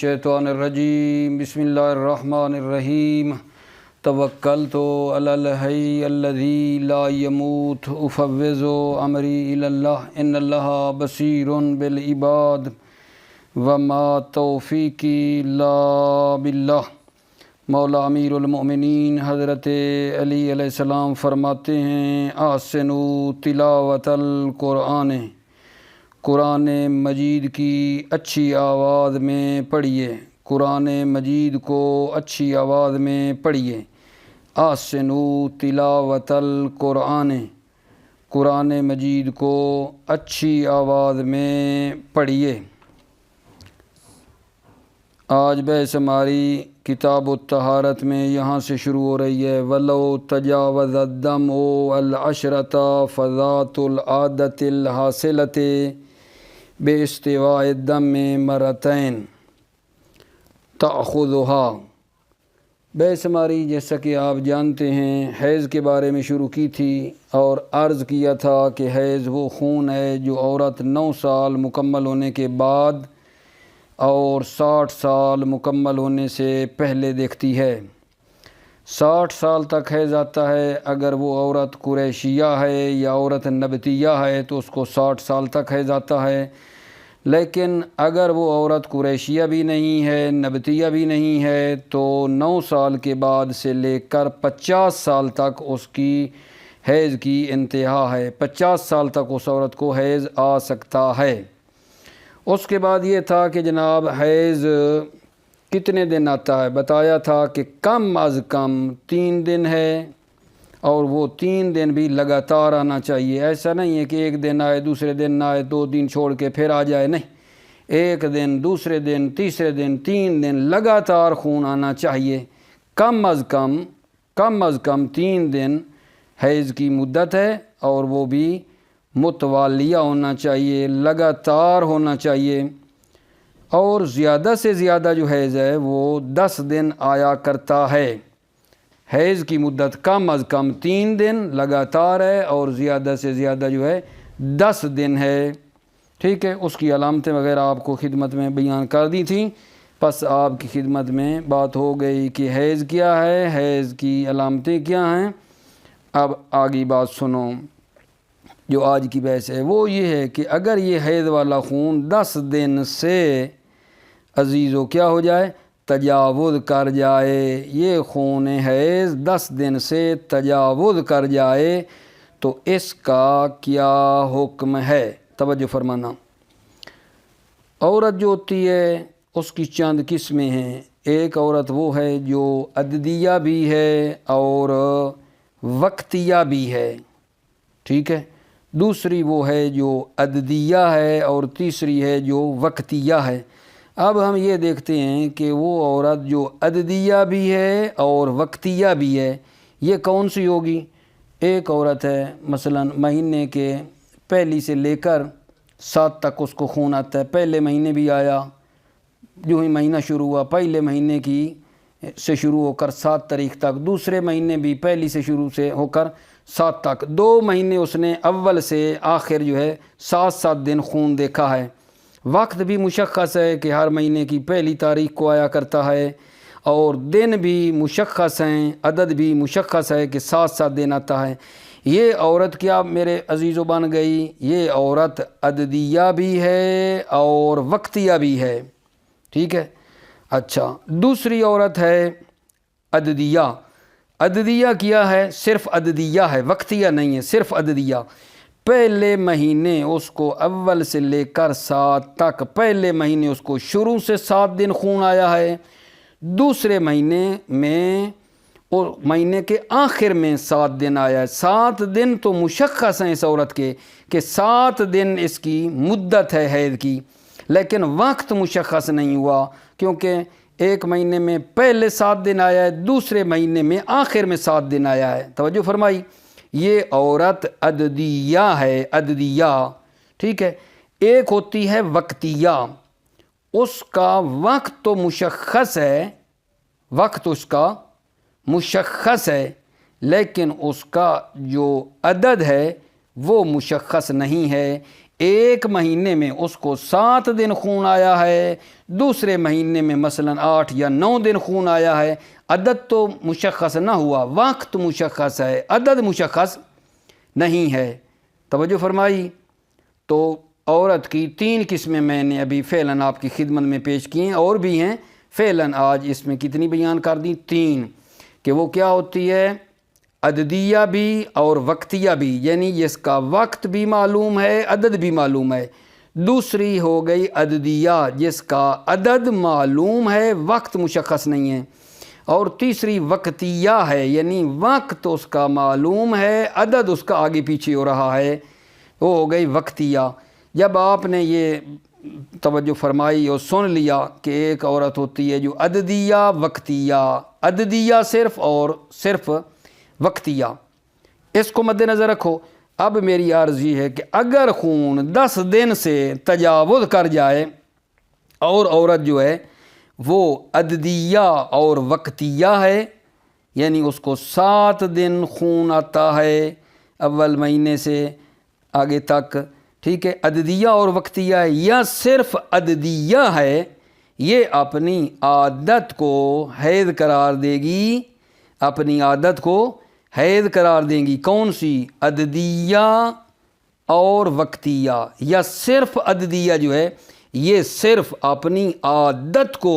الشیطان الرجیم بسم اللہ الرحمن الرحیم توکلت علی الحی الذی لا یموت افوض امری الی اللہ ان اللہ بصیر بالعباد وما توفیقی الا باللہ۔ مولا امیر المؤمنین حضرت علی علیہ السلام فرماتے ہیں احسنوا تلاوت القرآن، قرآن مجید کی اچھی آواز میں پڑھیے، قرآن مجید کو اچھی آواز میں پڑھیے۔ احسنوا تلاوت القرآن، قرآن مجید کو اچھی آواز میں پڑھیے۔ آج بحث ہماری کتاب الطہارت میں یہاں سے شروع ہو رہی ہے۔ وَلَوْ تَجَاوَزَ الدَّمْعُ الْعَشْرَةَ فَذَاتُ الْعَادَةِ الْحَاصِلَةِ بِاسْتِوَاءِ الدَّمِ مَرَّتَيْن تَأْخُذُهَا۔ بحث ہماری جیسا کہ آپ جانتے ہیں حیض کے بارے میں شروع کی تھی اور عرض کیا تھا کہ حیض وہ خون ہے جو عورت 9 سال مکمل ہونے کے بعد اور 60 سال مکمل ہونے سے پہلے دیکھتی ہے۔ 60 سال تک حیض آتا ہے۔ اگر وہ عورت قریشیہ ہے یا عورت نبتیہ ہے تو اس کو 60 سال تک حیض آتا ہے، لیکن اگر وہ عورت قریشیہ بھی نہیں ہے نبتیہ بھی نہیں ہے تو 9 سال کے بعد سے لے کر 50 سال تک اس کی حیض کی انتہا ہے۔ 50 سال تک اس عورت کو حیض آ سکتا ہے۔ اس کے بعد یہ تھا کہ جناب حیض کتنے دن آتا ہے؟ بتایا تھا کہ کم از کم 3 دن ہے اور وہ 3 دن بھی لگاتار آنا چاہیے۔ ایسا نہیں ہے کہ ایک دن آئے دوسرے دن نہ آئے 2 دن چھوڑ کے پھر آ جائے، نہیں، ایک دن دوسرے دن تیسرے دن 3 دن لگاتار خون آنا چاہیے۔ کم از کم 3 دن حیض کی مدت ہے اور وہ بھی متوالیہ ہونا چاہیے، لگاتار ہونا چاہیے۔ اور زیادہ سے زیادہ جو حیض ہے وہ 10 دن آیا کرتا ہے۔ حیض کی مدت کم از کم 3 دن لگاتار ہے اور زیادہ سے زیادہ جو ہے 10 دن ہے، ٹھیک ہے۔ اس کی علامتیں وغیرہ آپ کو خدمت میں بیان کر دی تھیں، پس آپ کی خدمت میں بات ہو گئی کہ حیض کیا ہے، حیض کی علامتیں کیا ہیں۔ اب آگی بات سنو، جو آج کی بحث ہے وہ یہ ہے کہ اگر یہ حیض والا خون 10 دن سے عزیزو کیا ہو جائے، تجاوز کر جائے، یہ خون حیض 10 دن سے تجاوز کر جائے تو اس کا کیا حکم ہے؟ توجہ فرمانا۔ عورت جو ہوتی ہے اس کی چند قسمیں ہیں۔ ایک عورت وہ ہے جو عددیہ بھی ہے اور وقتیہ بھی ہے، ٹھیک ہے۔ دوسری وہ ہے جو عددیہ ہے اور تیسری ہے جو وقتیہ ہے۔ اب ہم یہ دیکھتے ہیں کہ وہ عورت جو عددیہ بھی ہے اور وقتیہ بھی ہے یہ کون سی ہوگی؟ ایک عورت ہے مثلا مہینے کے پہلی سے لے کر 7 تک اس کو خون آتا ہے، پہلے مہینے بھی آیا، جو ہی مہینہ شروع ہوا پہلے مہینے کی سے شروع ہو کر 7 تاریخ تک، دوسرے مہینے بھی پہلی سے شروع سے ہو کر 7 تک، 2 مہینے اس نے اول سے آخر جو ہے 7 دن خون دیکھا ہے۔ وقت بھی مشخص ہے کہ ہر مہینے کی پہلی تاریخ کو آیا کرتا ہے اور دن بھی مشخص ہیں، عدد بھی مشخص ہے کہ 7 دن آتا ہے۔ یہ عورت کیا میرے عزیزو بن گئی؟ یہ عورت عددیہ بھی ہے اور وقتیہ بھی ہے، ٹھیک ہے۔ اچھا، دوسری عورت ہے عددیہ۔ عددیہ کیا ہے؟ صرف عددیہ ہے، وقتیہ نہیں ہے، صرف عددیہ۔ پہلے مہینے اس کو اول سے لے کر 7 تک، پہلے مہینے اس کو شروع سے 7 دن خون آیا ہے، دوسرے مہینے میں اور مہینے کے آخر میں 7 دن آیا ہے۔ 7 دن تو مشخص ہیں اس عورت کے کہ 7 دن اس کی مدت ہے حیض کی، لیکن وقت مشخص نہیں ہوا کیونکہ ایک مہینے میں پہلے 7 دن آیا ہے، دوسرے مہینے میں آخر میں 7 دن آیا ہے۔ توجہ فرمائی، یہ عورت عددیہ ہے، عددیہ، ٹھیک ہے۔ ایک ہوتی ہے وقتیہ، اس کا وقت تو مشخص ہے، وقت اس کا مشخص ہے لیکن اس کا جو عدد ہے وہ مشخص نہیں ہے۔ ایک مہینے میں اس کو 7 دن خون آیا ہے، دوسرے مہینے میں مثلا 8 یا 9 دن خون آیا ہے، عدد تو مشخص نہ ہوا، وقت مشخص ہے، عدد مشخص نہیں ہے۔ توجہ فرمائی؟ تو عورت کی 3 قسمیں میں نے ابھی فعلاً آپ کی خدمت میں پیش کی ہیں، اور بھی ہیں فعلاً آج اس میں کتنی بیان کر دیں؟ 3، کہ وہ کیا ہوتی ہے؟ عددیہ بھی اور وقتیہ بھی، یعنی جس کا وقت بھی معلوم ہے، عدد بھی معلوم ہے۔ دوسری ہو گئی عددیہ، جس کا عدد معلوم ہے، وقت مشخص نہیں ہے۔ اور تیسری وقتیہ ہے، یعنی وقت اس کا معلوم ہے، عدد اس کا آگے پیچھے ہو رہا ہے، وہ ہو گئی وقتیہ۔ جب آپ نے یہ توجہ فرمائی اور سن لیا کہ ایک عورت ہوتی ہے جو عددیہ وقتیہ، عددیہ صرف اور صرف وقتیہ، اس کو مد نظر رکھو۔ اب میری عرض یہ ہے کہ اگر خون 10 دن سے تجاوز کر جائے اور عورت جو ہے وہ عددیہ اور وقتیہ ہے، یعنی اس کو 7 دن خون آتا ہے اول مہینے سے آگے تک، ٹھیک ہے، عددیہ اور وقتیہ ہے، یا صرف عددیہ ہے، یہ اپنی عادت کو حیض قرار دے گی، اپنی عادت کو حیض قرار دیں گی۔ کون سی؟ عددیہ اور وقتیہ، یا صرف عددیہ جو ہے یہ صرف اپنی عادت کو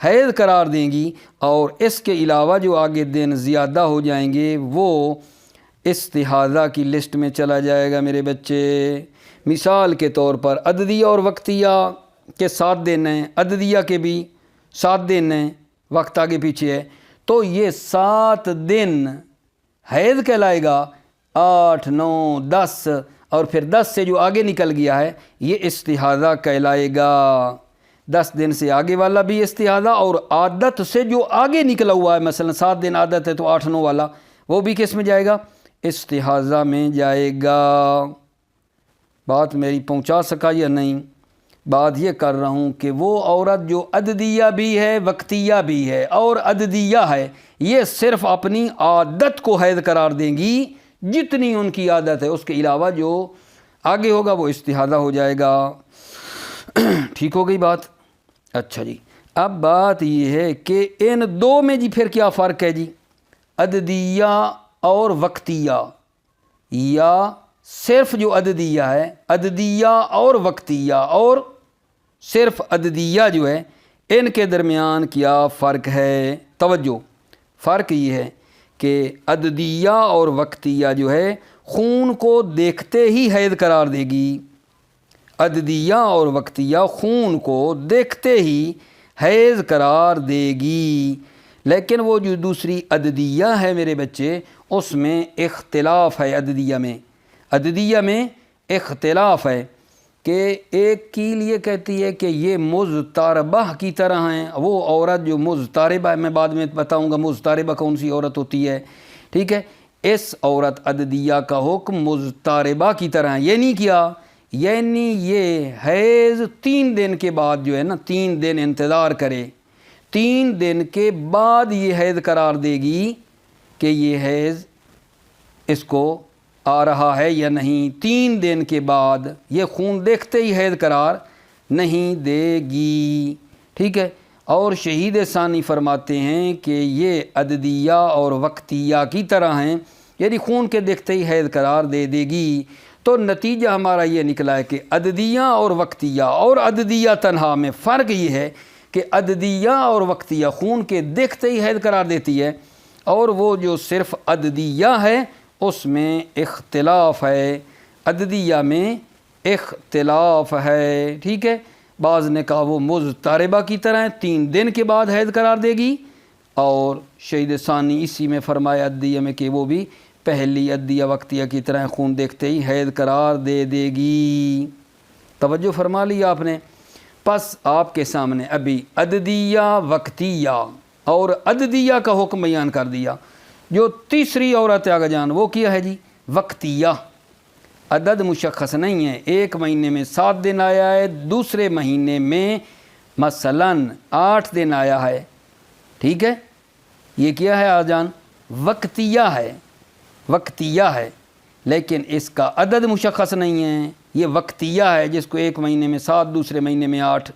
حیض قرار دیں گی، اور اس کے علاوہ جو آگے دن زیادہ ہو جائیں گے وہ استحاضہ کی لسٹ میں چلا جائے گا میرے بچے۔ مثال کے طور پر عددیہ اور وقتیہ کے 7 دن ہیں، عددیہ کے بھی 7 دن ہیں، وقت آگے پیچھے ہے، تو یہ 7 دن حیض کہلائے گا، 8، 9، 10، اور پھر 10 سے جو آگے نکل گیا ہے یہ استحاضہ کہلائے گا۔ 10 دن سے آگے والا بھی استحاضہ، اور عادت سے جو آگے نکلا ہوا ہے، مثلا 7 دن عادت ہے تو 8، 9 والا وہ بھی کس میں جائے گا؟ استحاضہ میں جائے گا۔ بات میری پہنچا سکا یا نہیں؟ بات یہ کر رہا ہوں کہ وہ عورت جو عددیہ بھی ہے، وقتیہ بھی ہے اور عددیہ ہے، یہ صرف اپنی عادت کو حیض قرار دیں گی، جتنی ان کی عادت ہے، اس کے علاوہ جو آگے ہوگا وہ استحاضہ ہو جائے گا۔ ٹھیک ہو گئی بات؟ اچھا جی، اب بات یہ ہے کہ ان دو میں جی پھر کیا فرق ہے جی؟ عددیہ اور وقتیہ، یا صرف جو عددیہ ہے، عددیہ اور وقتیہ، اور صرف عددیہ جو ہے، ان کے درمیان کیا فرق ہے؟ توجہ، فرق یہ ہے کہ عددیہ اور وقتیہ جو ہے خون کو دیکھتے ہی حیض قرار دے گی، عددیہ اور وقتیہ خون کو دیکھتے ہی حیض قرار دے گی، لیکن وہ جو دوسری عددیہ ہے میرے بچے، اس میں اختلاف ہے۔ عددیہ میں اختلاف ہے کہ ایک کی لیے کہتی ہے کہ یہ مضطربہ کی طرح ہیں، وہ عورت جو مضطربہ، میں بعد میں بتاؤں گا مضطربہ کون سی عورت ہوتی ہے، ٹھیک ہے، اس عورت عددیہ کا حکم مضطربہ کی طرح ہے، یعنی کیا؟ یعنی یہ حیض 3 دن کے بعد جو ہے نا، 3 دن انتظار کرے، 3 دن کے بعد یہ حیض قرار دے گی کہ یہ حیض اس کو آ رہا ہے یا نہیں۔ 3 دن کے بعد یہ خون دیکھتے ہی حیض قرار نہیں دے گی، ٹھیک ہے۔ اور شہید ثانی فرماتے ہیں کہ یہ عددیہ اور وقتیہ کی طرح ہیں، یعنی خون کے دیکھتے ہی حیض قرار دے دے گی۔ تو نتیجہ ہمارا یہ نکلا ہے کہ عددیہ اور وقتیہ اور عددیہ تنہا میں فرق یہ ہے کہ عددیہ اور وقتیہ خون کے دیکھتے ہی حیض قرار دیتی ہے، اور وہ جو صرف عددیہ ہے اس میں اختلاف ہے، عددیہ میں اختلاف ہے، ٹھیک ہے۔ بعض نے کہا وہ مضطربہ کی طرح ہے، 3 دن کے بعد حیض قرار دے گی، اور شہید ثانی اسی میں فرمایا عددیہ میں کہ وہ بھی پہلی عددیہ وقتیہ کی طرح خون دیکھتے ہی حیض قرار دے دے گی۔ توجہ فرما لی آپ نے؟ پس آپ کے سامنے ابھی عددیہ وقتیہ اور عددیہ کا حکم بیان کر دیا۔ جو تیسری عورت آگے جان وہ کیا ہے جی؟ وقتیہ، عدد مشخص نہیں ہے، 1 مہینے میں 7 دن آیا ہے، دوسرے مہینے میں مثلاً 8 دن آیا ہے، ٹھیک ہے، یہ کیا ہے آجان؟ وقتیہ ہے، وقتیہ ہے، لیکن اس کا عدد مشخص نہیں ہے، یہ وقتیہ ہے جس کو ایک مہینے میں 7 دوسرے مہینے میں 8،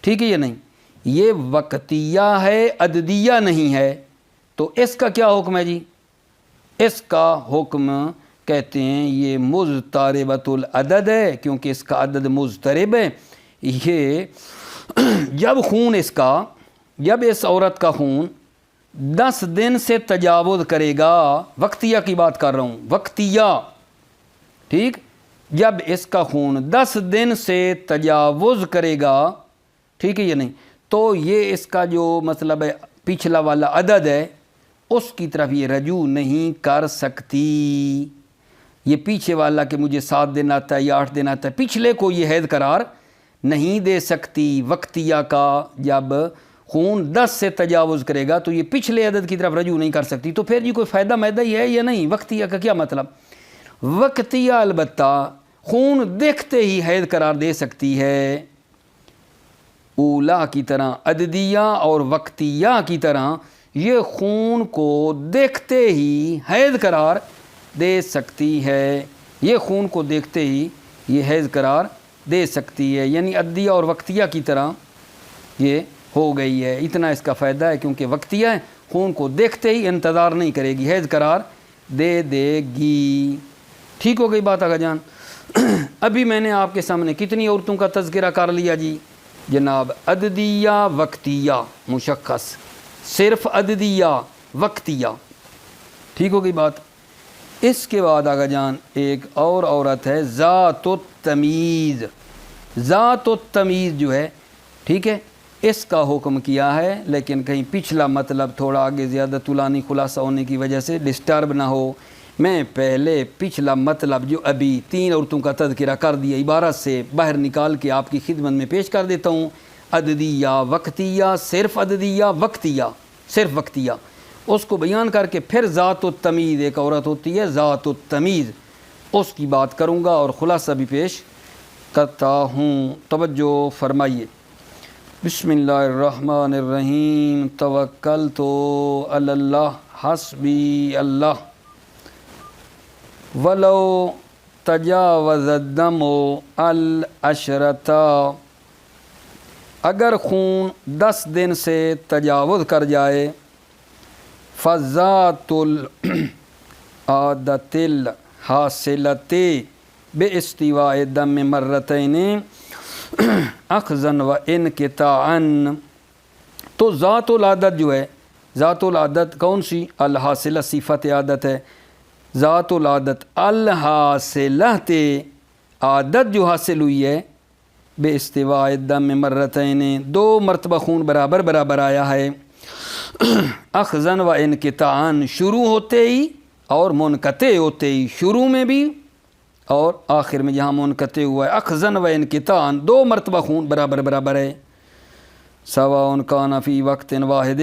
ٹھیک ہے یا نہیں، یہ وقتیہ ہے عددیہ نہیں ہے۔ تو اس کا کیا حکم ہے جی؟ اس کا حکم کہتے ہیں یہ مضطربۃ العدد ہے، کیونکہ اس کا عدد مضطرب ہے۔ یہ جب اس عورت کا خون 10 دن سے تجاوز کرے گا، وقتیہ کی بات کر رہا ہوں، وقتیہ، ٹھیک، جب اس کا خون 10 دن سے تجاوز کرے گا، ٹھیک ہے یا نہیں، تو یہ اس کا جو مطلب ہے پچھلا والا عدد ہے اس کی طرف یہ رجوع نہیں کر سکتی۔ یہ پیچھے والا کہ مجھے 7 دن آتا ہے یا 8 دن آتا ہے، پچھلے کو یہ حیض قرار نہیں دے سکتی۔ وقتیہ کا جب خون 10 سے تجاوز کرے گا تو یہ پچھلے عدد کی طرف رجوع نہیں کر سکتی۔ تو پھر جی کوئی فائدہ میدہ ہی ہے یا نہیں؟ وقتیہ کا کیا مطلب؟ وقتیہ البتہ خون دیکھتے ہی حیض قرار دے سکتی ہے، اولا کی طرح، عددیہ اور وقتیہ کی طرح یہ خون کو دیکھتے ہی حیض قرار دے سکتی ہے، یہ خون کو دیکھتے ہی یہ حیض قرار دے سکتی ہے، یعنی عددیہ اور وقتیہ کی طرح یہ ہو گئی ہے۔ اتنا اس کا فائدہ ہے کیونکہ وقتیہ ہے، خون کو دیکھتے ہی انتظار نہیں کرے گی، حیض قرار دے دے گی۔ ٹھیک ہو گئی بات آگا جان؟ ابھی میں نے آپ کے سامنے کتنی عورتوں کا تذکرہ کر لیا جی؟ جناب عددیہ وقتیہ مشخص، صرف عددیہ وقتیہ، ٹھیک ہو گئی بات؟ اس کے بعد آگا جان ایک اور عورت ہے ذات التمیز۔ ذات التمیز جو ہے، ٹھیک ہے، اس کا حکم کیا ہے، لیکن کہیں پچھلا مطلب تھوڑا آگے زیادہ طولانی خلاصہ ہونے کی وجہ سے ڈسٹرب نہ ہو، میں پہلے پچھلا مطلب جو ابھی 3 عورتوں کا تذکرہ کر دیا عبارت سے باہر نکال کے آپ کی خدمت میں پیش کر دیتا ہوں۔ عددیہ وقتیہ، صرف عددیہ وقتیہ، صرف وقتیہ، اس کو بیان کر کے پھر ذات التمیز ایک عورت ہوتی ہے ذات التمیز، اس کی بات کروں گا اور خلاصہ بھی پیش کرتا ہوں۔ توجہ فرمائیے۔ بسم اللہ الرحمن الرحیم، توکلت علی اللہ حسبی اللہ ولو تجاوز الدم العشرۃ، اگر خون 10 دن سے تجاوز کر جائے، فذات العادۃ الحاصلۃ باستواء الدم مرتین اخذا و انقطاعا، تو ذات العادت جو ہے، ذات العادت کون سی؟ الحاصلہ صفت عادت ہے، ذات العادت الحاصلہ، عادت جو حاصل ہوئی ہے، بے استواء الدم مرتین، 2 مرتبہ خون برابر برابر آیا ہے، اخذا و انقطاعا، شروع ہوتے ہی اور منقطع ہوتے ہی، شروع میں بھی اور آخر میں جہاں منقطع ہوا ہے، اخذا و انقطاعا، 2 مرتبہ خون برابر برابر ہے، سواء کان فی وقت واحد،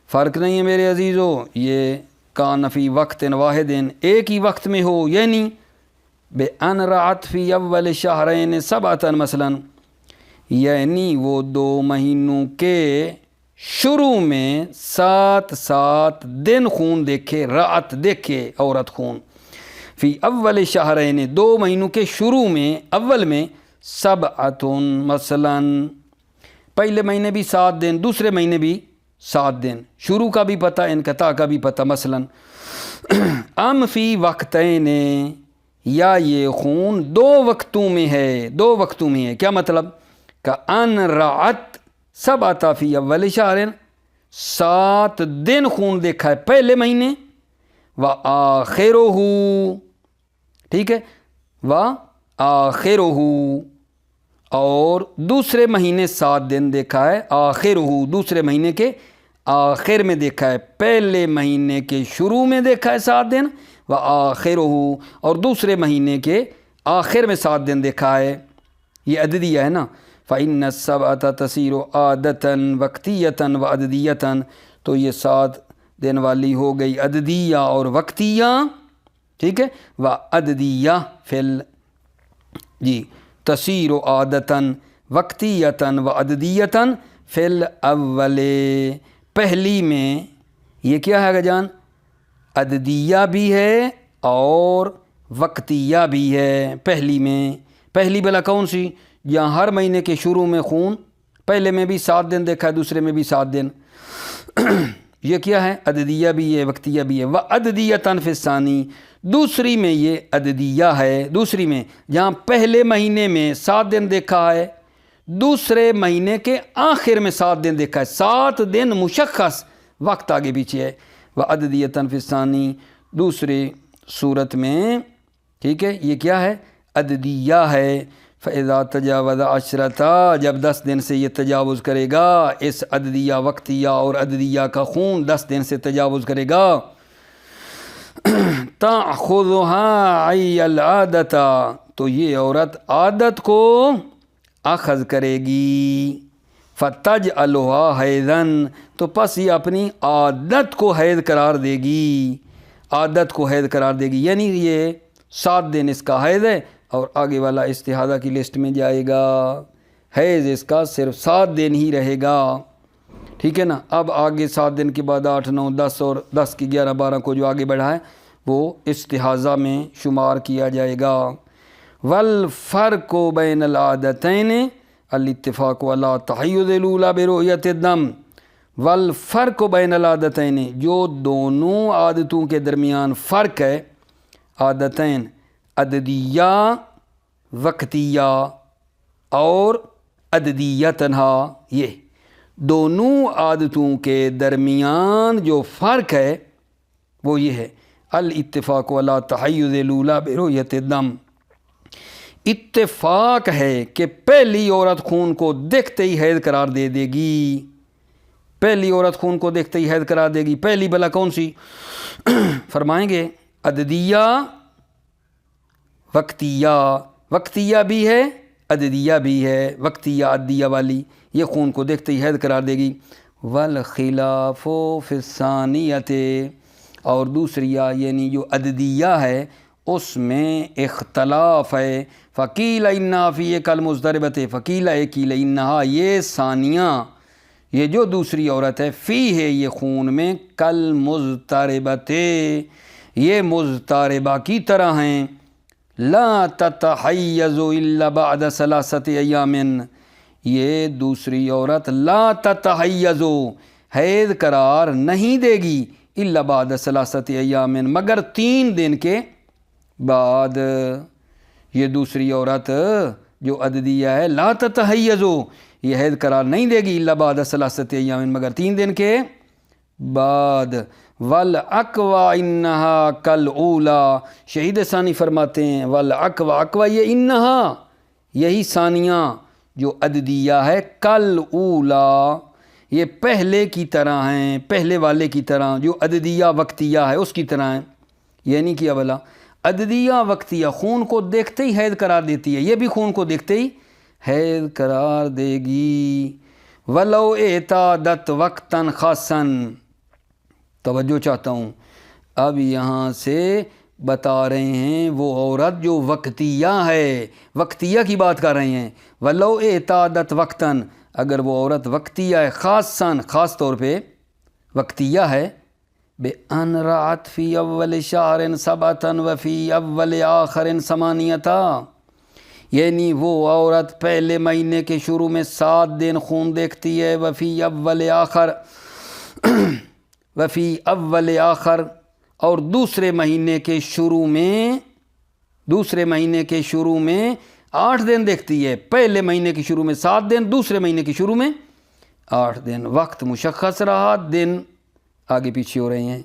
فرق نہیں ہے میرے عزیزو، یہ کان فی وقت واحد، ایک ہی وقت میں ہو، یعنی بأن رعت فی اول شہرین 7 مثلا، یعنی وہ 2 مہینوں کے شروع میں 7 دن خون دیکھے، رعت دیکھے عورت خون، فی اول شہرین، 2 مہینوں کے شروع میں، اول میں 7 مثلا، پہلے مہینے بھی 7 دن، دوسرے مہینے بھی 7 دن، شروع کا بھی پتہ، انقطاع کا بھی پتہ، مثلا ام فی وقتین، یا یہ خون 2 وقتوں میں ہے، 2 وقتوں میں ہے، کیا مطلب؟ کہ ان رعت 7 فی اول شہر، 7 دن خون دیکھا ہے پہلے مہینے، و آخرہ، ٹھیک ہے، و آخرہ، اور دوسرے مہینے 7 دن دیکھا ہے، آخرہ، دوسرے مہینے کے آخر میں دیکھا ہے، پہلے مہینے کے شروع میں دیکھا ہے 7 دن، و آخرہ، اور دوسرے مہینے کے آخر میں 7 دن دیکھا ہے، یہ عددیہ ہے نا، فإن السبعۃ تصیر عادۃ وقتیۃ و عددیۃ، تو یہ 7 دن والی ہو گئی عددیہ اور وقتیہ، ٹھیک ہے، و عددیہ جی تصیر عادۃ وقتیۃ و عددیۃ فی الاول، پہلی میں یہ کیا ہے گا جان؟ عددیہ بھی ہے اور وقتیہ بھی ہے۔ پہلی بلا کون سی؟ جہاں ہر مہینے کے شروع میں خون، پہلے میں بھی 7 دن دیکھا ہے، دوسرے میں بھی 7 دن، یہ کیا ہے؟ عددیہ بھی ہے، وقتیہ بھی ہے۔ وَعَدْدِيَةً فِي الثَّانِي، دوسری میں یہ عددیہ ہے، دوسری میں جہاں پہلے مہینے میں 7 دن دیکھا ہے، دوسرے مہینے کے آخر میں 7 دن دیکھا ہے، 7 دن مشخص، وقت آگے پیچھے ہے۔ وَعَدْدِيَةً فِي الثَّانِي، دوسری صورت میں، ٹھیک ہے، یہ کیا ہے؟ عددیہ ہے۔ فَإِذَا تَجَاوَزَ عَشْرَةً، جب 10 دن سے یہ تجاوز کرے گا، اس عددیہ، وقتیہ اور عددیہ کا خون 10 دن سے تجاوز کرے گا، تَأْخُذُهَا عَيَّ الْعَادَةَ، تو یہ عورت عادت کو اخذ کرے گی۔ فَتَجْعَلُهَا حَيْضًا، تو پس یہ اپنی عادت کو حیض قرار دے گی، عادت کو حیض قرار دے گی، یعنی یہ 7 دن اس کا حیض ہے اور آگے والا استحاضہ کی لسٹ میں جائے گا، حیض اس کا صرف 7 دن ہی رہے گا، ٹھیک ہے نا۔ اب آگے 7 دن کے بعد 8، 9، 10 اور 10 کی 11، 12 کو جو آگے بڑھا ہے وہ استحاضہ میں شمار کیا جائے گا۔ وَالْفَرْقُ بَيْنَ الْعَادَتَيْنِ الاتفاق وَلَا تَحَيُّزِ الْأُولَى بِرُؤْيَةِ الدَّمِ۔ وَالْفَرْقُ بَيْنَ الْعَادَتَيْنِ، جو دونوں عادتوں کے درمیان فرق ہے، عادتین عددیہ وقتیہ اور عددیہ تنہا، یہ دونوں عادتوں کے درمیان جو فرق ہے وہ یہ ہے، الاتفاق ولا تحیز الاولی برؤیت الدم، اتفاق ہے کہ پہلی عورت خون کو دیکھتے ہی حیض قرار دے دے گی، پہلی عورت خون کو دیکھتے ہی حیض قرار دے گی۔ پہلی بلا کون سی؟ فرمائیں گے عددیہ وقتیہ بھی ہے، عددیہ بھی ہے، وقتیہ عددیہ والی، یہ خون کو دیکھتے ہی حیض قرار دے گی۔ والخلاف فی الثانیۃ، اور دوسری یعنی جو عددیہ ہے اس میں اختلاف ہے۔ فقیل انہا فی کالمضطربۃ، فقیل قیل انہا، یہ ثانیہ، یہ جو دوسری عورت ہے، فی ہے یہ خون میں، کالمضطربۃ، یہ مضطربہ کی طرح ہیں، لا تتحیز الا بعد 3 ایام، یہ دوسری عورت لا تتحیز، حیض قرار نہیں دے گی، الا بعد 3 ایام، مگر 3 دن کے بعد۔ یہ دوسری عورت جو عددیہ ہے لا تتحیز، یہ حیض قرار نہیں دے گی الا بعد 3 ایام، مگر 3 دن کے بعد۔ والاقوی انہا کالاولی، شہید ثانی فرماتے ہیں والاقوی یہ انہا، یہی ثانیہ جو عددیہ ہے، کالاولی، یہ پہلے کی طرح ہیں، پہلے والے کی طرح، جو عددیہ وقتیہ ہے اس کی طرح ہیں۔ یعنی کیا بلا؟ عددیہ وقتیہ خون کو دیکھتے ہی حیض قرار دیتی ہے، یہ بھی خون کو دیکھتے ہی حیض قرار دے گی۔ ولو اعتادت وقتا خاصا، توجہ چاہتا ہوں، اب یہاں سے بتا رہے ہیں وہ عورت جو وقتیہ ہے، وقتیہ کی بات کر رہے ہیں۔ ولو اعتادت وقتاً، اگر وہ عورت وقتیہ ہے، خاصاً خاص طور پہ وقتیہ ہے، بِأَنْ رَعَتْ فِي أَوَّلِ شَهْرٍ 7 وَفِي أَوَّلِ آخَرٍ 8، یعنی وہ عورت پہلے مہینے کے شروع میں 7 دن خون دیکھتی ہے، وفی اول آخر، اور دوسرے مہینے کے شروع میں 8 دن دیکھتی ہے، پہلے مہینے کے شروع میں 7 دن، دوسرے مہینے کے شروع میں 8 دن، وقت مشخص رہا، دن آگے پیچھے ہو رہے ہیں۔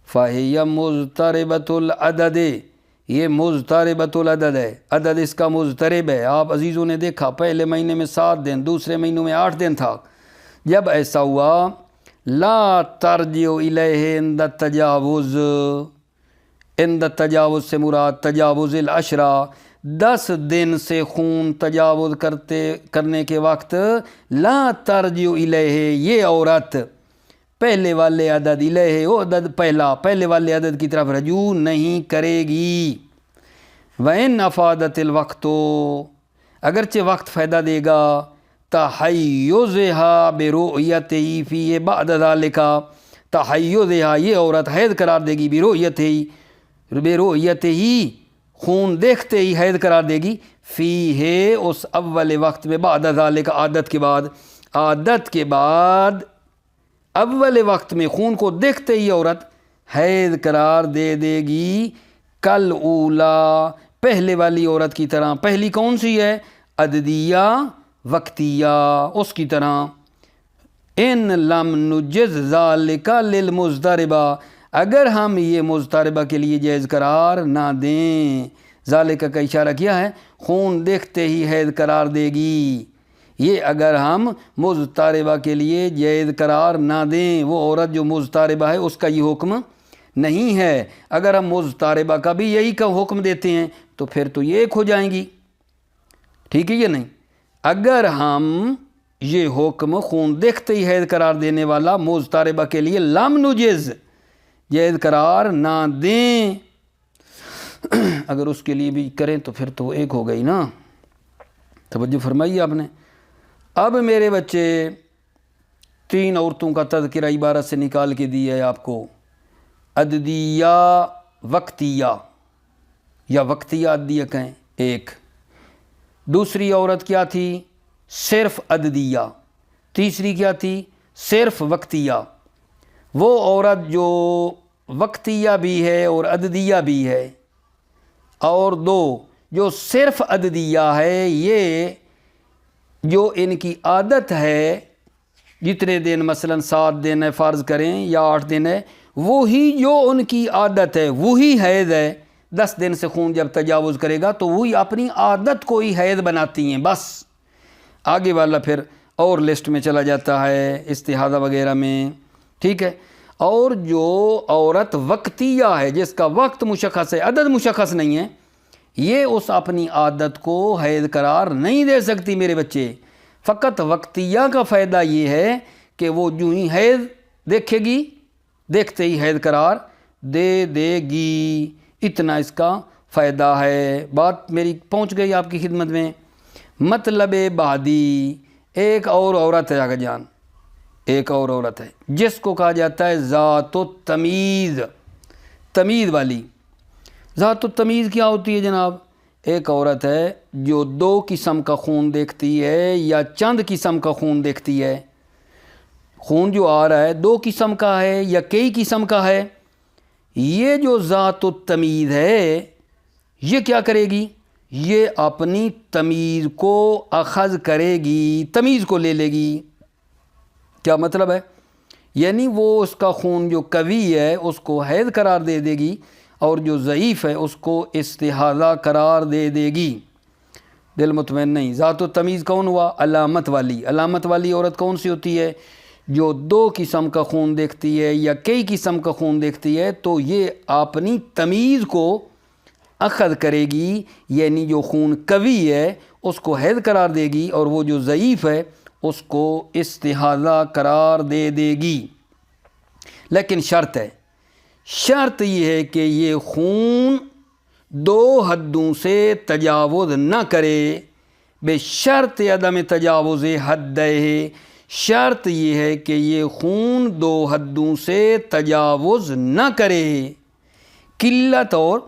فَهِيَ مُضْطَرِبَةُ الْعَدَدِ، یہ مضطربۃ العدد ہے، عدد اس کا مضطرب ہے۔ آپ عزیزوں نے دیکھا پہلے مہینے میں 7 دن، دوسرے مہینوں میں 8 دن تھا۔ جب ایسا ہوا، لا ترجع الیہ عند التجاوز، عند التجاوز سے مراد تجاوز العشرہ، 10 دن سے خون تجاوز کرنے کے وقت، لا ترجع الیہ، یہ عورت پہلے والے عدد، الیہ وہ عدد پہلے والے عدد کی طرف رجوع نہیں کرے گی۔ وَإِنْ أَفَادَتِ الْوَقْتُ، اگرچہ وقت فائدہ دے گا، تحیزها برؤیتہ فی بعد ذالک، تحیزها یہ عورت حیض قرار دے گی، برؤیتہ خون دیکھتے ہی حید قرار دے گی، فی ہے اس اول وقت میں، بعد ذالک عادت کے بعد اول وقت میں خون کو دیکھتے ہی عورت حید قرار دے دے گی، کل اولا پہلے والی عورت کی طرح۔ پہلی کون سی ہے؟ عددیہ وقتیہ، اس کی طرح۔ ان لم نجز ذالک للمضطربہ، اگر ہم یہ مضطربہ کے لیے جائز قرار نہ دیں، ذالک کا اشارہ کیا ہے، خون دیکھتے ہی حید قرار دے گی، یہ اگر ہم مضطربہ کے لیے جائز قرار نہ دیں، وہ عورت جو مضطربہ ہے اس کا یہ حکم نہیں ہے۔ اگر ہم مضطربہ کا بھی یہی کا حکم دیتے ہیں تو پھر تو یہ ایک ہو جائیں گی، ٹھیک ہے یہ نہیں۔ اگر ہم یہ حکم خون دیکھتے ہی حید قرار دینے والا مضطربہ کے لیے لم نجز جائز قرار نہ دیں، اگر اس کے لیے بھی کریں تو پھر تو ایک ہو گئی نا۔ توجہ فرمائیے آپ نے۔ اب میرے بچے 3 عورتوں کا تذکرہ عبارت سے نکال کے دیا ہے آپ کو، عددیہ وقتیہ یا وقتیہ عددیہ کہیں ایک، دوسری عورت کیا تھی؟ صرف عددیہ، تیسری کیا تھی؟ صرف وقتیہ۔ وہ عورت جو وقتیہ بھی ہے اور عددیہ بھی ہے، اور 2 جو صرف عددیہ ہے، یہ جو ان کی عادت ہے جتنے دن مثلا 7 دن ہے فرض کریں یا 8 دن ہے، وہی جو ان کی عادت ہے وہی حید ہے۔ 10 دن سے خون جب تجاوز کرے گا تو وہی اپنی عادت کو ہی حید بناتی ہیں، بس آگے والا پھر اور لسٹ میں چلا جاتا ہے استحاضہ وغیرہ میں، ٹھیک ہے۔ اور جو عورت وقتیہ ہے جس کا وقت مشخص ہے، عدد مشخص نہیں ہے، یہ اس اپنی عادت کو حید قرار نہیں دے سکتی میرے بچے۔ فقط وقتیہ کا فائدہ یہ ہے کہ وہ جو ہی حید دیکھے گی دیکھتے ہی حید قرار دے دے گی، اتنا اس کا فائدہ ہے۔ بات میری پہنچ گئی آپ کی خدمت میں۔ مطلب بعدی، ایک اور عورت ہے آگا جان، ایک اور عورت ہے جس کو کہا جاتا ہے ذات التمیز، تمیز والی۔ ذات التمیز کیا ہوتی ہے جناب؟ ایک عورت ہے جو 2 قسم کا خون دیکھتی ہے یا چند قسم کا خون دیکھتی ہے۔ خون جو آ رہا ہے 2 قسم کا ہے یا کئی قسم کا ہے۔ یہ جو ذات التمیز ہے یہ کیا کرے گی؟ یہ اپنی تمیز کو اخذ کرے گی، تمیز کو لے لے گی۔ کیا مطلب ہے؟ یعنی وہ اس کا خون جو قوی ہے اس کو حید قرار دے دے گی، اور جو ضعیف ہے اس کو استحاضہ قرار دے دے گی۔ دل مطمئن نہیں۔ ذات التمیز کون ہوا؟ علامت والی۔ علامت والی عورت کون سی ہوتی ہے؟ جو 2 قسم کا خون دیکھتی ہے یا کئی قسم کا خون دیکھتی ہے، تو یہ اپنی تمیز کو اخذ کرے گی، یعنی جو خون قوی ہے اس کو حید قرار دے گی، اور وہ جو ضعیف ہے اس کو استحاضہ قرار دے دے گی۔ لیکن شرط ہے، شرط یہ ہے کہ یہ خون 2 حدوں سے تجاوز نہ کرے، بے شرط عدم تجاوز حدہ، شرط یہ ہے کہ یہ خون 2 حدوں سے تجاوز نہ کرے، قلت اور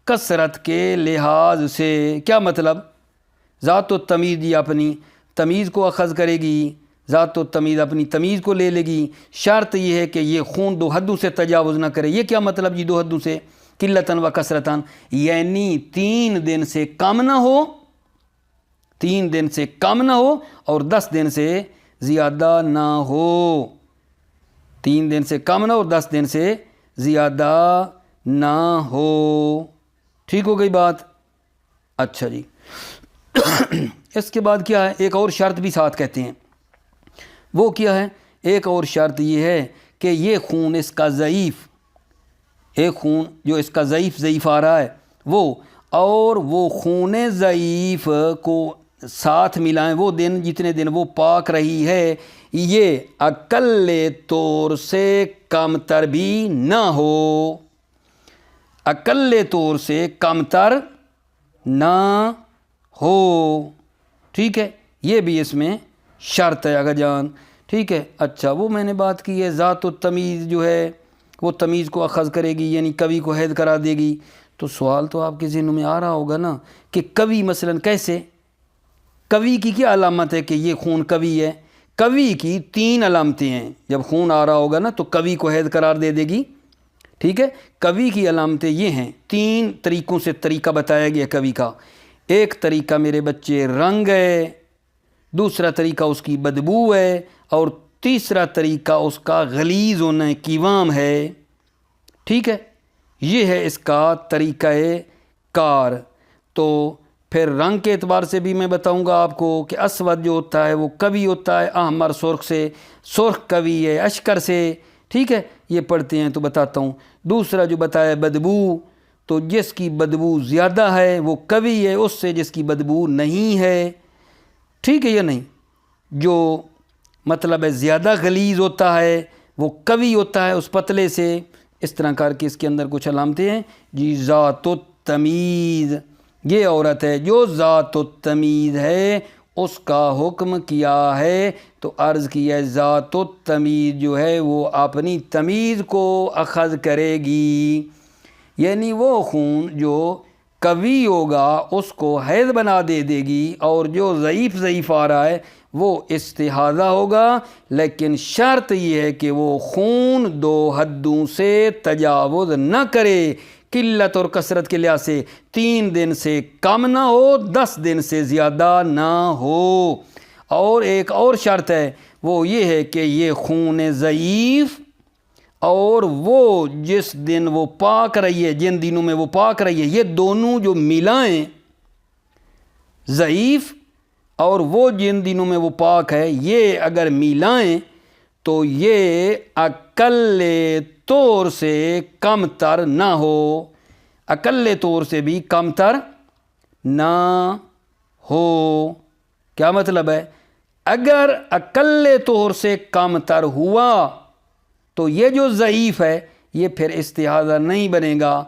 کثرت کے لحاظ سے۔ کیا مطلب؟ ذات التمیز یہ اپنی تمیز کو اخذ کرے گی، ذات التمیز اپنی تمیز کو لے لے گی، شرط یہ ہے کہ یہ خون 2 حدوں سے تجاوز نہ کرے۔ یہ کیا مطلب جی 2 حدوں سے؟ قلتاً و کثرتاً، یعنی 3 دن سے کم نہ ہو، 3 دن سے کم نہ ہو اور 10 دن سے زیادہ نہ ہو، 3 دن سے کم نہ ہو اور 10 دن سے زیادہ نہ ہو۔ ٹھیک ہو گئی بات؟ اچھا جی اس کے بعد کیا ہے؟ ایک اور شرط بھی ساتھ کہتے ہیں، وہ کیا ہے؟ ایک اور شرط یہ ہے کہ یہ خون اس کا ضعیف، ایک خون جو اس کا ضعیف آ رہا ہے وہ، اور وہ خون ضعیف کو ساتھ ملائیں، وہ دن جتنے دن وہ پاک رہی ہے، یہ اقل طور سے کم تر بھی نہ ہو، اقل طور سے کم تر نہ ہو۔ ٹھیک ہے، یہ بھی اس میں شرط ہے آگا جان، ٹھیک ہے۔ اچھا وہ میں نے بات کی ہے ذات التمیز جو ہے وہ تمیز کو اخذ کرے گی، یعنی قوی کو حید قرار دے گی، تو سوال تو آپ کے ذہن میں آ رہا ہوگا نا کہ قوی مثلا کیسے؟ قوی کی کیا علامت ہے کہ یہ خون قوی ہے؟ قوی کی 3 علامتیں ہیں. جب خون آ رہا ہوگا نا تو قوی کو حیض قرار دے گی. ٹھیک ہے، قوی کی علامتیں یہ ہیں. 3 طریقوں سے طریقہ بتایا گیا قوی کا. ایک طریقہ میرے بچے رنگ ہے، دوسرا طریقہ اس کی بدبو ہے، اور تیسرا طریقہ اس کا غلیظ ہونا کیوام ہے. ٹھیک ہے، یہ ہے اس کا طریقہ کار. تو پھر رنگ کے اعتبار سے بھی میں بتاؤں گا آپ کو کہ اسود جو ہوتا ہے وہ قوی ہوتا ہے، احمر سرخ سے، سرخ قوی ہے اشکر سے. ٹھیک ہے، یہ پڑھتے ہیں تو بتاتا ہوں. دوسرا جو بتایا بدبو، تو جس کی بدبو زیادہ ہے وہ قوی ہے اس سے جس کی بدبو نہیں ہے. ٹھیک ہے یا نہیں؟ جو مطلب ہے زیادہ غلیظ ہوتا ہے وہ قوی ہوتا ہے اس پتلے سے. اس طرح کر کے اس کے اندر کچھ علامتیں ہیں جی. ذات التمیز، یہ عورت ہے جو ذات التمیز ہے، اس کا حکم کیا ہے تو عرض کیا ہے ذات التمیز جو ہے وہ اپنی تمیز کو اخذ کرے گی. یعنی وہ خون جو قوی ہوگا اس کو حیض بنا دے گی، اور جو ضعیف آ رہا ہے وہ استحاضہ ہوگا. لیکن شرط یہ ہے کہ وہ خون 2 حدوں سے تجاوز نہ کرے، قلت اور کثرت کے لحاظ سے 3 دن سے کم نہ ہو، 10 دن سے زیادہ نہ ہو. اور ایک اور شرط ہے، وہ یہ ہے کہ یہ خون ضعیف اور وہ جس دن وہ پاک رہی ہے، جن دنوں میں وہ پاک رہی ہے، یہ دونوں جو ملائیں، ضعیف اور وہ جن دنوں میں وہ پاک ہے، یہ اگر ملائیں تو یہ اقل طور سے کم تر نہ ہو. اقل طور سے بھی کم تر نہ ہو. کیا مطلب ہے؟ اگر اقل طور سے کم تر ہوا تو یہ جو ضعیف ہے یہ پھر استحاضہ نہیں بنے گا.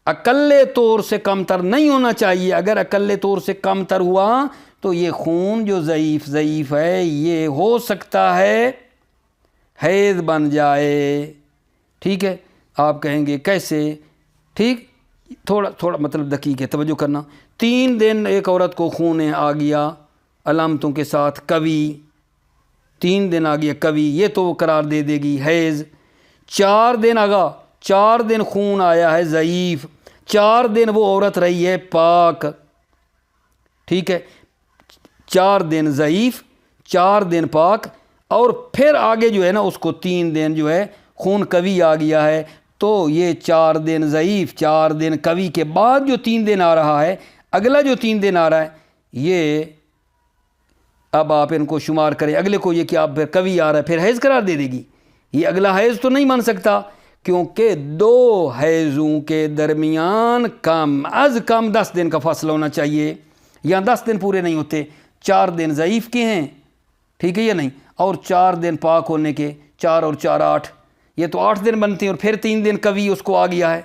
اقل طور سے کم تر نہیں ہونا چاہیے. اگر اقل طور سے کم تر ہوا تو یہ خون جو ضعیف ہے یہ ہو سکتا ہے حیض بن جائے. ٹھیک ہے، آپ کہیں گے کیسے؟ ٹھیک، تھوڑا مطلب دقیق ہے، توجہ کرنا. 3 دن ایک عورت کو خون آ گیا علامتوں کے ساتھ قوی، 3 دن آ گیا قوی، یہ تو وہ قرار دے گی حیض. 4 دن آگا، 4 دن خون آیا ہے ضعیف، 4 دن وہ عورت رہی ہے پاک. ٹھیک ہے، 4 دن ضعیف، 4 دن پاک، اور پھر آگے جو ہے نا اس کو 3 دن جو ہے خون قوی آ گیا ہے. تو یہ 4 دن ضعیف، 4 دن قوی کے بعد جو 3 دن آ رہا ہے، اگلا جو 3 دن آ رہا ہے، یہ اب آپ ان کو شمار کریں. اگلے کو یہ کہ آپ پھر قوی آ رہا ہے پھر حیض قرار دے گی. یہ اگلا حیض تو نہیں مان سکتا، کیونکہ 2 حیضوں کے درمیان کم از کم 10 دن کا فاصلہ ہونا چاہیے. یہاں 10 دن پورے نہیں ہوتے. 4 دن ضعیف کے ہیں، ٹھیک ہے یا نہیں، اور 4 دن پاک ہونے کے، 4 اور 4 8، یہ تو 8 دن بنتے ہیں. اور پھر 3 دن قوی اس کو آ گیا ہے.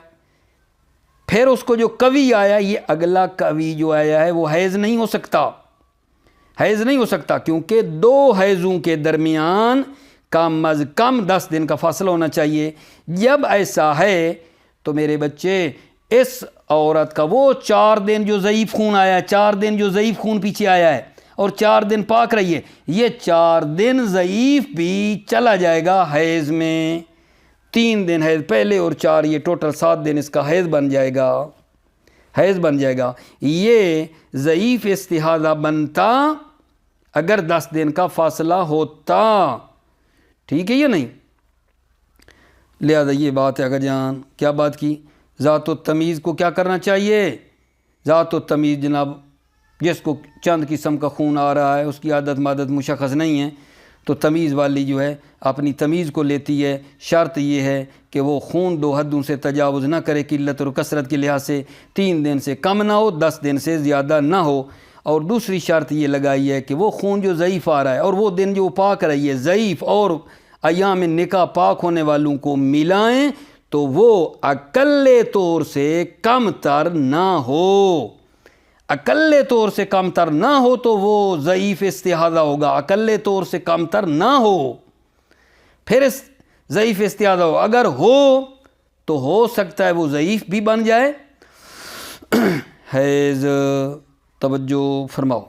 پھر اس کو جو قوی آیا، یہ اگلا قوی جو آیا ہے وہ حیض نہیں ہو سکتا. حیض نہیں ہو سکتا کیونکہ 2 حیضوں کے درمیان کم از کم 10 دن کا فاصلہ ہونا چاہیے. جب ایسا ہے تو میرے بچے اس عورت کا وہ 4 دن جو ضعیف خون آیا ہے، 4 دن جو ضعیف خون پیچھے آیا ہے اور 4 دن پاک رہی ہے، یہ 4 دن ضعیف بھی چلا جائے گا حیض میں. 3 دن حیض پہلے اور 4، یہ ٹوٹل 7 دن اس کا حیض بن جائے گا. حیض بن جائے گا. یہ ضعیف استحاضہ بنتا اگر 10 دن کا فاصلہ ہوتا. ٹھیک ہے یا نہیں؟ لہذا یہ بات ہے. اگر جان کیا بات کی؟ ذات و تمیز کو کیا کرنا چاہیے؟ ذات و تمیز جناب جس کو چند قسم کا خون آ رہا ہے، اس کی عادت مادت مشخص نہیں ہے، تو تمیز والی جو ہے اپنی تمیز کو لیتی ہے. شرط یہ ہے کہ وہ خون 2 حدوں سے تجاوز نہ کرے قلت اور کثرت کے لحاظ سے، 3 دن سے کم نہ ہو، 10 دن سے زیادہ نہ ہو. اور دوسری شرط یہ لگائی ہے کہ وہ خون جو ضعیف آ رہا ہے اور وہ دن جو پاک رہی ہے، ضعیف اور ایام نکاح پاک ہونے والوں کو ملائیں تو وہ اقل طور سے کم تر نہ ہو. اقل طور سے کم تر نہ ہو تو وہ ضعیف استحاضہ ہوگا. اقل طور سے کم تر نہ ہو پھر ضعیف استحاضہ ہو. اگر ہو تو ہو سکتا ہے وہ ضعیف بھی بن جائے حیض توجہ فرماؤ.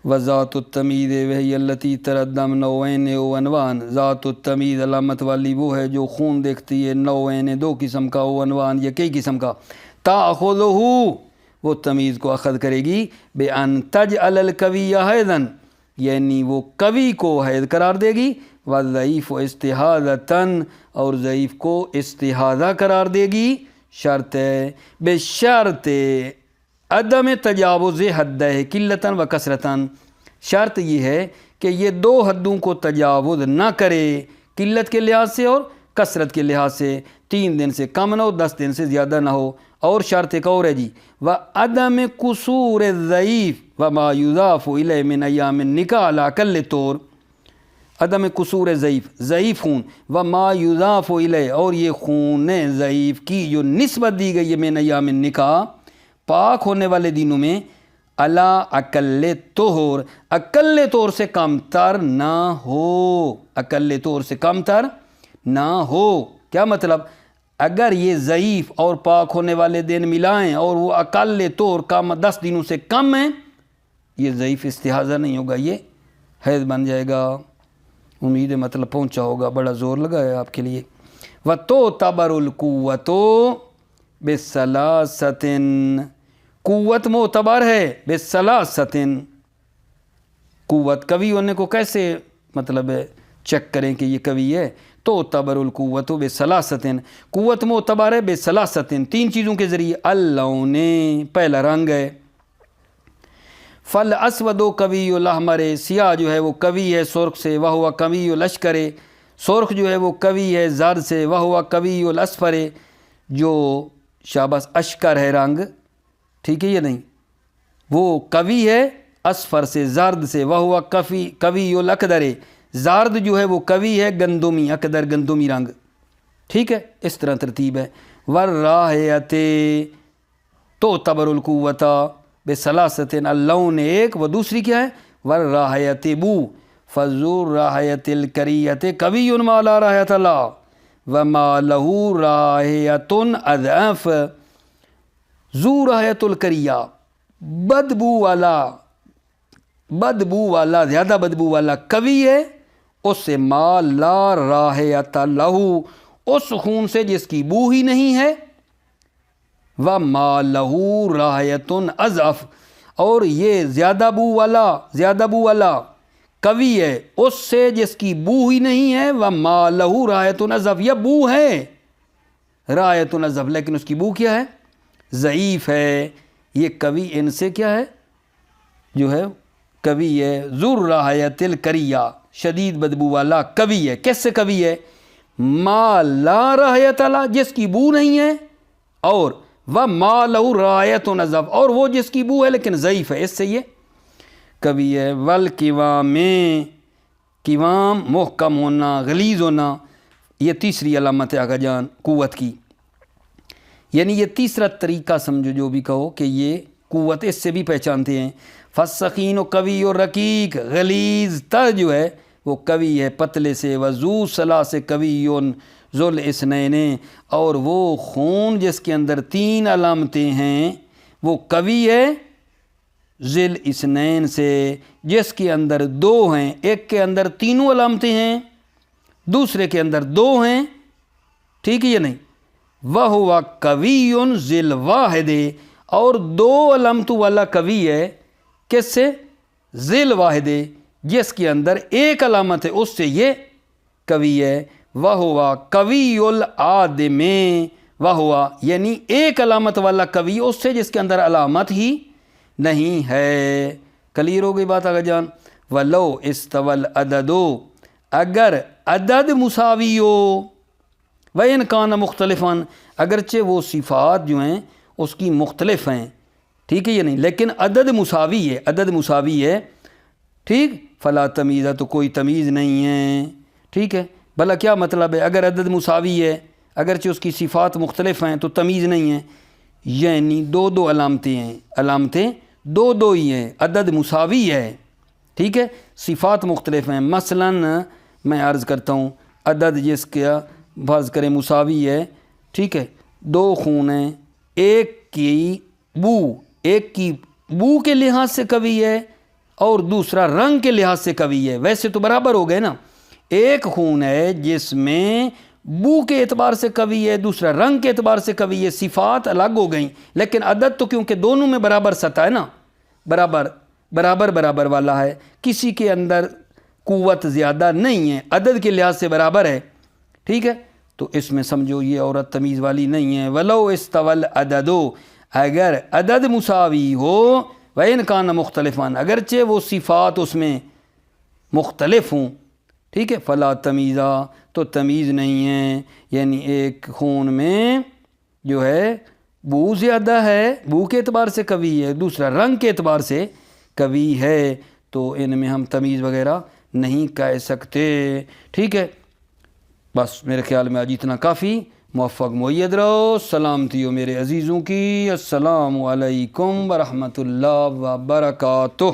وذات التمید وہی التی تردم نوعین و عنوان. ذات التمید علامت والی وہ ہے جو خون دیکھتی ہے، نوعین دو قسم کا، و عنوان یا کئی قسم کا. تاخذہ وہ تمیز کو اخذ کرے گی، بان تجعل القوی حیضا یعنی وہ قوی کو حیض قرار دے گی، والضعیف استحاضۃ اور ضعیف کو استحاضہ قرار دے گی. شرط ہے بشرط عدم تجاوز حدہ قلتاً و کثرتاً. شرط یہ ہے کہ یہ دو حدوں کو تجاوز نہ کرے، قلت کے لحاظ سے اور کثرت کے لحاظ سے. 3 دن سے کم نہ ہو، 10 دن سے زیادہ نہ ہو. اور شرط ایک اور ہے جی، وعدم قصور الضعیف وما یضاف الیہ من ایام النکاح علی اقل طور. عدم قصور ضعیف خون، وما یضاف الیہ اور یہ خون ضعیف کی جو نسبت دی گئی ہے من ایام النکاح پاک ہونے والے دنوں میں، علی اقل طہور اقل طور سے کم تر نہ ہو، اقل طور سے کم تر نہ ہو. کیا مطلب؟ اگر یہ ضعیف اور پاک ہونے والے دن ملائیں اور وہ اقل طور کم 10 دنوں سے کم ہیں، یہ ضعیف استحاضہ نہیں ہوگا، یہ حیض بن جائے گا. امید ہے مطلب پہنچا ہوگا، بڑا زور لگا ہے آپ کے لیے. وَتُعْتَبَرُ الْقُوَّةُ بِثَلَاثَةٍ قوت معتبر ہے بِثَلَاثَةٍ. قوت قوی ہونے کو کیسے مطلب ہے چیک کریں کہ یہ قوی ہے؟ تعتبر القوت بثلاثۃ قوت معتبر ہے بثلاثۃ 3 چیزوں کے ذریعے. اللون پہلا رنگ ہے، فالاسود قوی الاحمر سیاہ جو ہے وہ قوی ہے سرخ سے، وہو قوی الاشکر سرخ جو ہے وہ قوی ہے زرد سے، وہو قوی الاصفر جو شاباش اشکر ہے رنگ، ٹھیک ہے یا نہیں، وہ قوی ہے اصفر سے زرد سے، وہو قوی الاقدر زرد جو ہے وہ قوی ہے گندمی، اقدر گندمی رنگ، ٹھیک ہے. اس طرح ترتیب ہے. والرائحۃ تعتبر القوۃ بثلاثۃ اللون ایک، وہ دوسری کیا ہے؟ والرائحۃ بو. فذو الرائحۃ الکریۃ قوی ما لا رائحۃ له وما له رائحۃ اضعف. ذو رائحۃ الکریہ بدبو والا زیادہ بدبو والا قوی ہے، اس سے ما لا رائحۃ لہ اس خون سے جس کی بو ہی نہیں ہے، وما لہ رائحۃ اضعف اور یہ زیادہ بو والا قوی ہے اس سے جس کی بو ہی نہیں ہے، وما لہ رائحۃ اضعف یا بو ہے رائحۃ اضعف لیکن اس کی بو کیا ہے؟ ضعیف ہے. یہ قوی ان سے کیا ہے جو ہے قوی ہے. ذو الرائحۃ الکریہ شدید بدبو والا قوی ہے. کس سے قوی ہے؟ ما لا رائحۃ لہ جس کی بو نہیں ہے، اور وما لہ رائحۃ اضعف اور وہ جس کی بو ہے لیکن ضعیف ہے، اس سے یہ قوی ہے. والقوام قوام محکم ہونا، غلیظ ہونا، یہ تیسری علامت ہے آقا جان قوت کی. یعنی یہ تیسرا طریقہ سمجھو جو بھی کہو کہ یہ قوت اس سے بھی پہچانتے ہیں. فالسخین قوی اور رقیق غلیظ تر جو ہے وہ قوی ہے پتلے سے. وذو ثلاث قوی ذو الاثنین اور وہ خون جس کے اندر 3 علامتیں ہیں وہ قوی ہے ذی الاثنین سے جس کے اندر 2 ہیں. ایک کے اندر 3 علامتیں ہیں، دوسرے کے اندر 2 ہیں، ٹھیک ہے یا نہیں. وہو قوی ذی الواحد اور 2 علامتوں والا قوی ہے کس سے؟ ذی الواحد جس کے اندر 1 علامت ہے اس سے یہ قوی ہے. وہو قوی العادم وہو یعنی 1 علامت والا قوی اس سے جس کے اندر علامت ہی نہیں ہے. کلیئر ہو گئی بات آگا جان. ولو استوى العدد اگر عدد مساوی ہو، وَإِنْ كَانَ مُخْتَلِفًا اگرچہ وہ صفات جو ہیں اس کی مختلف ہیں، ٹھیک ہے یا نہیں، لیکن عدد مساوی ہے، ٹھیک. فلا تمیزہ تو کوئی تمیز نہیں ہے، ٹھیک ہے. بھلا کیا مطلب ہے؟ اگر عدد مساوی ہے اگرچہ اس کی صفات مختلف ہیں تو تمیز نہیں ہے، یعنی 2 علامتیں ہیں، علامتیں 2 ہی ہیں، عدد مساوی ہے، ٹھیک ہے، صفات مختلف ہیں. مثلا میں عرض کرتا ہوں عدد جس کا فرض کریں مساوی ہے، ٹھیک ہے، 2 خون ہیں، ایک کی بو ایک کی بو کے لحاظ سے قوی ہے اور دوسرا رنگ کے لحاظ سے قوی ہے، ویسے تو برابر ہو گئے نا، ایک خون ہے جس میں بو کے اعتبار سے قوی ہے، دوسرا رنگ کے اعتبار سے قوی ہے، صفات الگ ہو گئیں، لیکن عدد تو کیونکہ دونوں میں برابر سطح ہے نا، برابر والا ہے، کسی کے اندر قوت زیادہ نہیں ہے، عدد کے لحاظ سے برابر ہے، ٹھیک ہے، تو اس میں سمجھو یہ عورت تمیز والی نہیں ہے۔ ولو استول عددو، اگر عدد مساوی ہو، وَإِنْ كَانَ مُخْتَلِفًا، اگرچہ وہ صفات اس میں مختلف ہوں، ٹھیک ہے، فلا تمیزہ، تو تمیز نہیں ہے، یعنی ایک خون میں جو ہے بو زیادہ ہے، بو کے اعتبار سے قوی ہے، دوسرا رنگ کے اعتبار سے قوی ہے، تو ان میں ہم تمیز وغیرہ نہیں کہہ سکتے، ٹھیک ہے۔ بس میرے خیال میں آج اتنا کافی، موفق مؤید رہو، سلامتی ہو میرے عزیزوں کی، السلام علیکم ورحمۃ اللہ وبرکاتہ۔